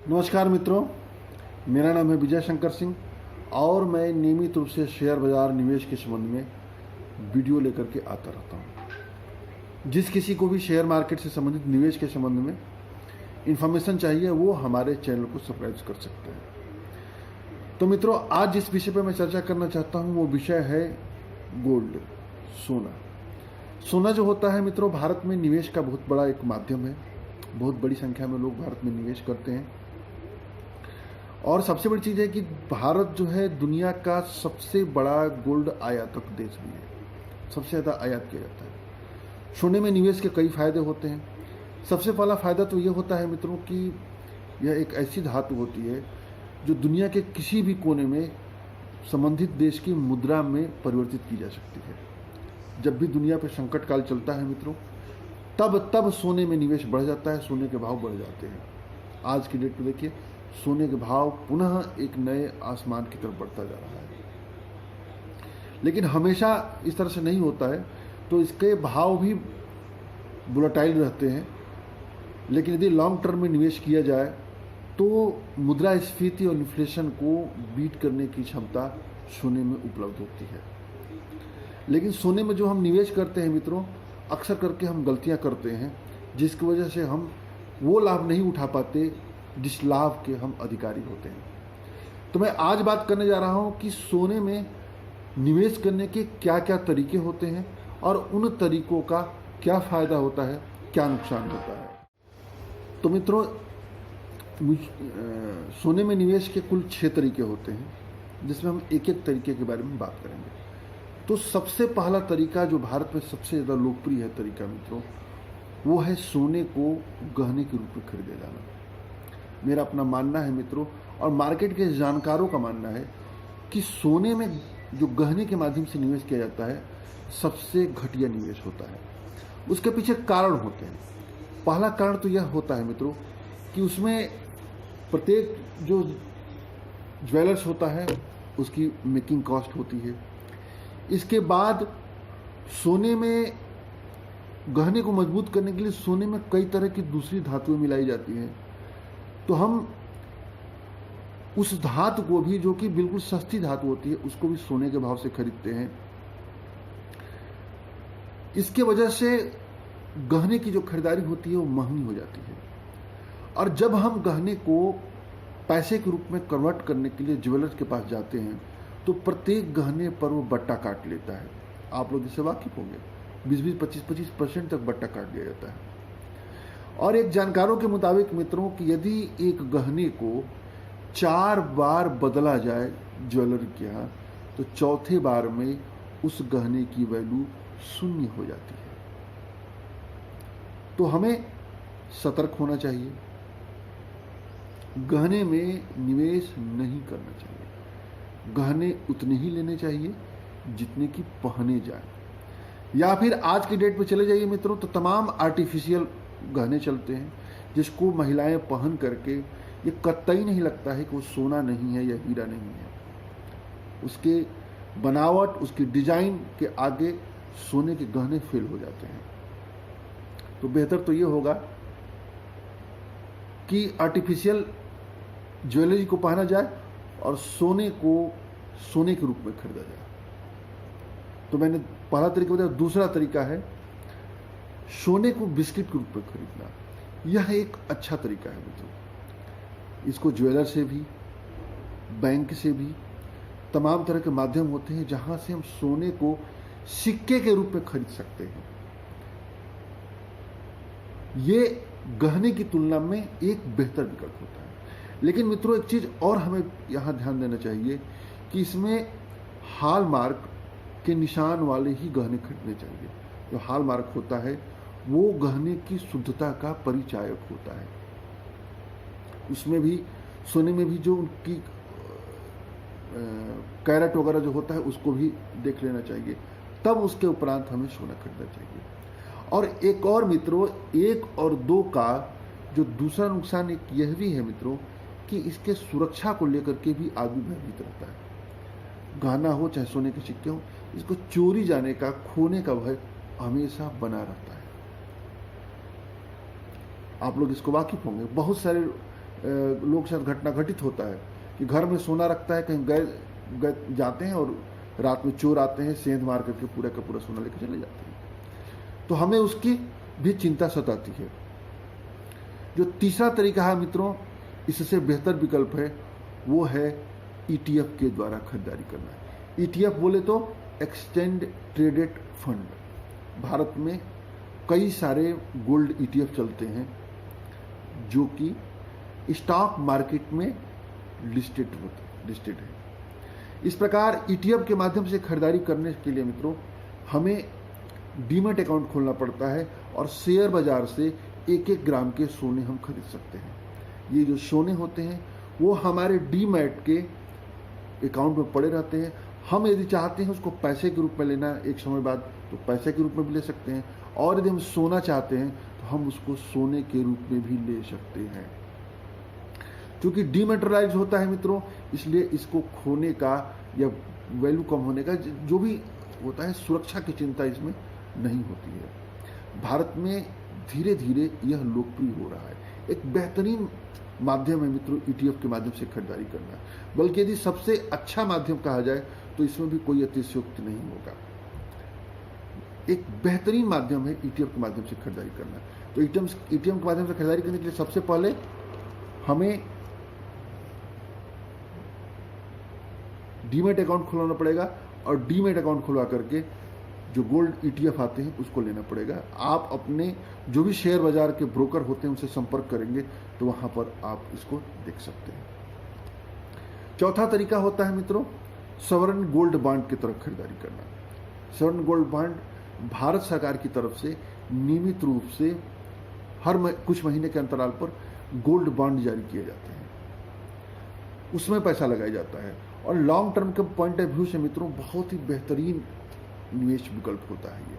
नमस्कार मित्रों, मेरा नाम है विजय शंकर सिंह और मैं नियमित रूप से शेयर बाजार निवेश के संबंध में वीडियो लेकर के आता रहता हूँ। जिस किसी को भी शेयर मार्केट से संबंधित निवेश के संबंध में इंफॉर्मेशन चाहिए वो हमारे चैनल को सब्सक्राइब कर सकते हैं। तो मित्रों, आज जिस विषय पर मैं चर्चा करना चाहता हूँ वो विषय है गोल्ड, सोना। सोना जो होता है मित्रों, भारत में निवेश का बहुत बड़ा एक माध्यम है। बहुत बड़ी संख्या में लोग भारत में निवेश करते हैं और सबसे बड़ी चीज़ है कि भारत जो है दुनिया का सबसे बड़ा गोल्ड आयातक देश भी है। सबसे ज़्यादा आयात किया जाता है। सोने में निवेश के कई फायदे होते हैं। सबसे पहला फायदा तो ये होता है मित्रों कि यह एक ऐसी धातु होती है जो दुनिया के किसी भी कोने में संबंधित देश की मुद्रा में परिवर्तित की जा सकती है। जब भी दुनिया पर संकट काल चलता है मित्रों, तब सोने में निवेश बढ़ जाता है, सोने के भाव बढ़ जाते हैं। आज की डेट में देखिए, सोने के भाव पुनः एक नए आसमान की तरफ बढ़ता जा रहा है। लेकिन हमेशा इस तरह से नहीं होता है, तो इसके भाव भी वोलेटाइल रहते हैं। लेकिन यदि लॉन्ग टर्म में निवेश किया जाए तो मुद्रास्फीति और इन्फ्लेशन को बीट करने की क्षमता सोने में उपलब्ध होती है। लेकिन सोने में जो हम निवेश करते हैं मित्रों, अक्सर करके हम गलतियां करते हैं जिसकी वजह से हम वो लाभ नहीं उठा पाते जिस लाभ के हम अधिकारी होते हैं। तो मैं आज बात करने जा रहा हूं कि सोने में निवेश करने के क्या क्या तरीके होते हैं और उन तरीकों का क्या फ़ायदा होता है, क्या नुकसान होता है। तो मित्रों, सोने में निवेश के कुल 6 तरीके होते हैं जिसमें हम एक एक तरीके के बारे में बात करेंगे। तो सबसे पहला तरीका जो भारत में सबसे ज़्यादा लोकप्रिय है तरीका मित्रों, वो है सोने को गहने के रूप में खरीदे जाना। मेरा अपना मानना है मित्रों, और मार्केट के जानकारों का मानना है कि सोने में जो गहने के माध्यम से निवेश किया जाता है सबसे घटिया निवेश होता है। उसके पीछे कारण होते हैं। पहला कारण तो यह होता है मित्रों कि उसमें प्रत्येक जो ज्वेलर्स होता है उसकी मेकिंग कॉस्ट होती है। इसके बाद सोने में गहने को मजबूत करने के लिए सोने में कई तरह की दूसरी धातुएं मिलाई जाती हैं। तो हम उस धातु को भी, जो कि बिल्कुल सस्ती धातु होती है, उसको भी सोने के भाव से खरीदते हैं। इसके वजह से गहने की जो खरीदारी होती है वो महंगी हो जाती है। और जब हम गहने को पैसे के रूप में कन्वर्ट करने के लिए ज्वेलर्स के पास जाते हैं तो प्रत्येक गहने पर वो बट्टा काट लेता है। आप लोग इससे वाकिफ होंगे, 20-20, 25-25% तक बट्टा काट दिया जाता है। और एक जानकारों के मुताबिक मित्रों कि यदि एक गहने को 4 बार बदला जाए ज्वेलर के यहाँ, तो चौथे बार में उस गहने की वैल्यू शून्य हो जाती है। तो हमें सतर्क होना चाहिए, गहने में निवेश नहीं करना चाहिए। गहने उतने ही लेने चाहिए जितने की पहने जाए। या फिर आज की डेट पे चले जाइए मित्रों, तो तमाम आर्टिफिशियल गहने चलते हैं जिसको महिलाएं पहन करके ये कतई नहीं लगता है कि वो सोना नहीं है या हीरा नहीं है। उसके बनावट, उसकी डिजाइन के आगे सोने के गहने फेल हो जाते हैं। तो बेहतर तो ये होगा कि आर्टिफिशियल ज्वेलरी को पहना जाए और सोने को सोने के रूप में खरीदा जाए। तो मैंने पहला तरीका बताया। दूसरा तरीका है सोने को बिस्किट के रूप में खरीदना। यह एक अच्छा तरीका है मित्रों। इसको ज्वेलर से भी, बैंक से भी, तमाम तरह के माध्यम होते हैं जहां से हम सोने को सिक्के के रूप में खरीद सकते हैं। ये गहने की तुलना में एक बेहतर विकल्प होता है। लेकिन मित्रों, एक चीज और हमें यहां ध्यान देना चाहिए कि इसमें हॉलमार्क के निशान वाले ही गहने खरीदने चाहिए। जो हॉलमार्क होता है वो गहने की शुद्धता का परिचायक होता है। उसमें भी, सोने में भी जो उनकी कैरेट वगैरह जो होता है उसको भी देख लेना चाहिए। तब उसके उपरांत हमें सोना खरीदना चाहिए। और एक और मित्रों, 1 और 2 का जो दूसरा नुकसान एक यह भी है मित्रों कि इसके सुरक्षा को लेकर के भी आदमी भयभीत रहता है। गहना हो चाहे सोने के सिक्के हो, इसको चोरी जाने का, खोने का भय हमेशा बना रहता है। आप लोग इसको वाकिफ होंगे। बहुत सारे लोग साथ घटना घटित होता है कि घर में सोना रखता है, कहीं गए जाते हैं और रात में चोर आते हैं, सेंध मार करके पूरा का पूरा सोना लेकर चले जाते हैं। तो हमें उसकी भी चिंता सताती है। जो तीसरा तरीका है मित्रों, इससे बेहतर विकल्प है, वो है ETF के द्वारा खरीदारी करना। ETF बोले तो एक्सचेंज ट्रेडेड फंड। भारत में कई सारे गोल्ड ETF चलते हैं जो कि स्टॉक मार्केट में लिस्टेड है। इस प्रकार ETF के माध्यम से खरीदारी करने के लिए मित्रों हमें डीमैट अकाउंट खोलना पड़ता है और शेयर बाजार से 1-1 ग्राम के सोने हम खरीद सकते हैं। ये जो सोने होते हैं वो हमारे डीमैट के अकाउंट में पड़े रहते हैं। हम यदि चाहते हैं उसको पैसे के रूप में लेना एक समय बाद तो पैसे के रूप में भी ले सकते हैं, और यदि हम सोना चाहते हैं तो हम उसको सोने के रूप में भी ले सकते हैं। क्योंकि डीमैटेरियलाइज होता है मित्रों, इसलिए इसको खोने का या वैल्यू कम होने का जो भी होता है, सुरक्षा की चिंता इसमें नहीं होती है। भारत में धीरे धीरे यह लोकप्रिय हो रहा है। एक बेहतरीन माध्यम है मित्रों ETF के माध्यम से खरीदारी करना, बल्कि यदि सबसे अच्छा माध्यम कहा जाए तो इसमें भी कोई अतिशयोक्ति नहीं होगा। एक बेहतरीन माध्यम है ETF के माध्यम से खरीदारी करना। तो ETM के माध्यम से खरीदारी करने के लिए सबसे पहले हमें डीमैट अकाउंट खुलवाना पड़ेगा, और डीमैट अकाउंट खुलवा करके जो गोल्ड ETF आते हैं उसको लेना पड़ेगा। आप अपने जो भी शेयर बाजार के ब्रोकर होते हैं उनसे संपर्क करेंगे तो वहां पर आप इसको देख सकते हैं। चौथा तरीका होता है मित्रों सॉवरेन गोल्ड बॉन्ड की तरफ खरीदारी करना। सॉवरेन गोल्ड बॉन्ड भारत सरकार की तरफ से नियमित रूप से हर कुछ महीने के अंतराल पर गोल्ड बॉन्ड जारी किए जाते हैं, उसमें पैसा लगाया जाता है, और लॉन्ग टर्म के पॉइंट ऑफ व्यू से मित्रों बहुत ही बेहतरीन निवेश विकल्प होता है। ये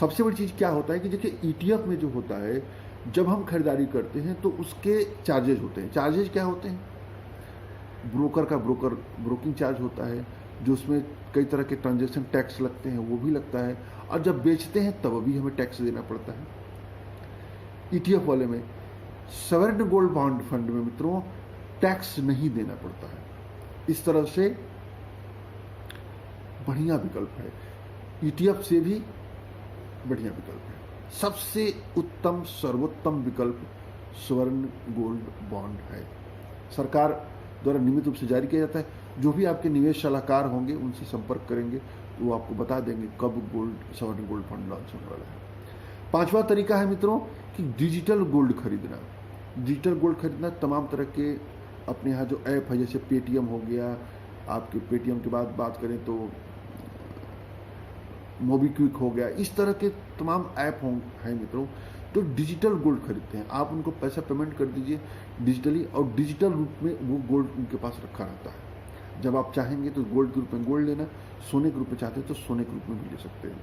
सबसे बड़ी चीज़ क्या होता है कि देखिए ETF में जो होता है, जब हम खरीदारी करते हैं तो उसके चार्जेज होते हैं। चार्जेज क्या होते हैं? ब्रोकर का ब्रोकिंग चार्ज होता है, जो उसमें कई तरह के ट्रांजैक्शन टैक्स लगते हैं वो भी लगता है, और जब बेचते हैं तब भी हमें टैक्स देना पड़ता है। ETF वाले में, सॉवरेन गोल्ड बॉन्ड फंड में मित्रों टैक्स नहीं देना पड़ता है। इस तरह से बढ़िया विकल्प है, ETF से भी बढ़िया विकल्प है। सबसे उत्तम सर्वोत्तम विकल्प सॉवरेन गोल्ड बॉन्ड है। सरकार द्वारा नियमित रूप से जारी किया जाता है। जो भी आपके निवेश सलाहकार होंगे उनसे संपर्क करेंगे तो वो आपको बता देंगे कब सॉवरेन गोल्ड फंड लॉन्च होने वाला है। पांचवा तरीका है मित्रों कि डिजिटल गोल्ड खरीदना। डिजिटल गोल्ड खरीदना तमाम तरह के अपने यहाँ जो ऐप है, जैसे पेटीएम हो गया, आपके पेटीएम के बाद बात करें तो मोबीक्विक हो गया, इस तरह के तमाम ऐप हैं मित्रों जो डिजिटल गोल्ड खरीदते हैं। आप उनको पैसा पेमेंट कर दीजिए डिजिटली, और डिजिटल रूप में वो गोल्ड उनके पास रखा रहता है। जब आप चाहेंगे तो गोल्ड के रूप में गोल्ड लेना, सोने के रूप में चाहते हैं तो सोने के रूप में भी ले सकते हैं।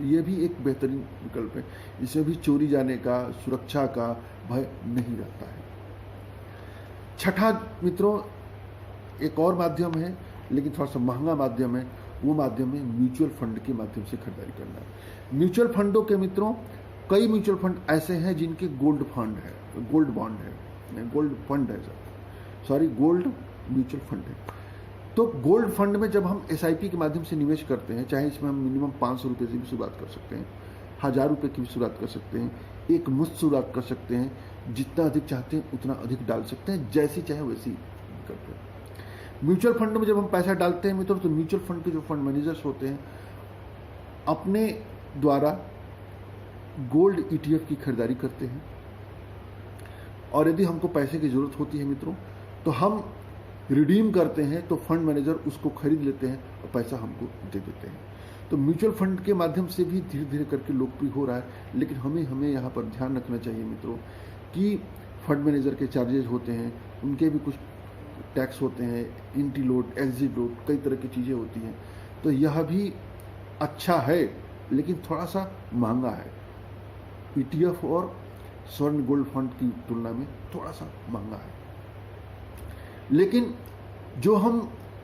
ये भी एक बेहतरीन विकल्प है, इसमें भी चोरी जाने का, सुरक्षा का भय नहीं रहता है। छठा मित्रों एक और माध्यम है, लेकिन थोड़ा सा महंगा माध्यम है, वो माध्यम है म्यूचुअल फंड के माध्यम से खरीदारी करना। म्यूचुअल फंडों के मित्रों कई म्यूचुअल फंड ऐसे हैं जिनके गोल्ड बॉन्ड है, गोल्ड म्यूचुअल फंड है। तो गोल्ड फंड में जब हम SIP के माध्यम से निवेश करते हैं, चाहे इसमें हम मिनिमम 500 रुपये से भी शुरुआत कर सकते हैं, 1000 रुपये की भी शुरुआत कर सकते हैं, एक मुश्त शुरुआत कर सकते हैं, जितना अधिक चाहते हैं उतना अधिक डाल सकते हैं, जैसी चाहे वैसी करते हैं। म्यूचुअल फंड में जब हम पैसा डालते हैं मित्रों तो म्यूचुअल फंड के जो फंड मैनेजर्स होते हैं अपने द्वारा गोल्ड ETF की खरीदारी करते हैं, और यदि हमको पैसे की जरूरत होती है मित्रों तो हम रिडीम करते हैं तो फंड मैनेजर उसको खरीद लेते हैं और पैसा हमको दे देते हैं। तो म्यूचुअल फंड के माध्यम से भी धीरे धीरे करके लोकप्रिय हो रहा है, लेकिन हमें यहाँ पर ध्यान रखना चाहिए मित्रों कि फंड मैनेजर के चार्जेज होते हैं, उनके भी कुछ टैक्स होते हैं, एंट्री लोड, एग्जिट लोड, कई तरह की चीज़ें होती हैं। तो यह भी अच्छा है लेकिन थोड़ा सा महंगा है। ETF और सॉवरेन गोल्ड फंड की तुलना में थोड़ा सा महंगा है। लेकिन जो हम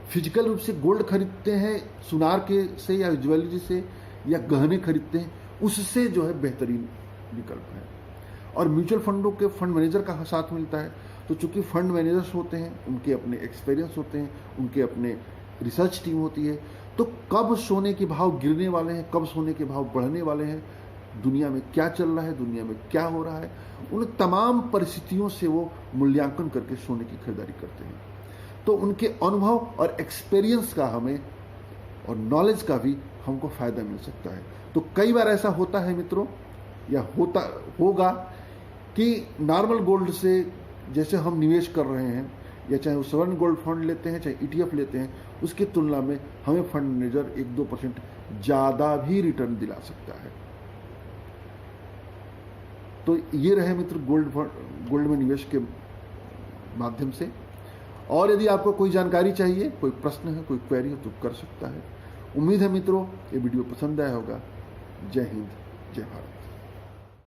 फिजिकल रूप से गोल्ड खरीदते हैं सुनार के से या ज्वेलरी से या गहने खरीदते हैं, उससे जो है बेहतरीन विकल्प है। और म्यूचुअल फंडों के फंड मैनेजर का साथ मिलता है। तो चूंकि फंड मैनेजर्स होते हैं, उनके अपने एक्सपीरियंस होते हैं, उनके अपने रिसर्च टीम होती है, तो कब सोने के भाव गिरने वाले हैं, कब सोने के भाव बढ़ने वाले हैं, दुनिया में क्या चल रहा है, दुनिया में क्या हो रहा है, उन तमाम परिस्थितियों से वो मूल्यांकन करके सोने की खरीदारी करते हैं। तो उनके अनुभव और एक्सपीरियंस का हमें और नॉलेज का भी हमको फ़ायदा मिल सकता है। तो कई बार ऐसा होता है मित्रों, या होता होगा कि नॉर्मल गोल्ड से जैसे हम निवेश कर रहे हैं, या चाहे वो सॉवरेन गोल्ड फंड लेते हैं, चाहे ETF लेते हैं, उसकी तुलना में हमें फंड मैनेजर 1-2% ज़्यादा भी रिटर्न दिला सकता है। तो ये रहे मित्र गोल्ड में निवेश के माध्यम से। और यदि आपको कोई जानकारी चाहिए, कोई प्रश्न है, कोई क्वेरी है, तो कर सकता है। उम्मीद है मित्रों ये वीडियो पसंद आया होगा। जय हिंद, जय भारत।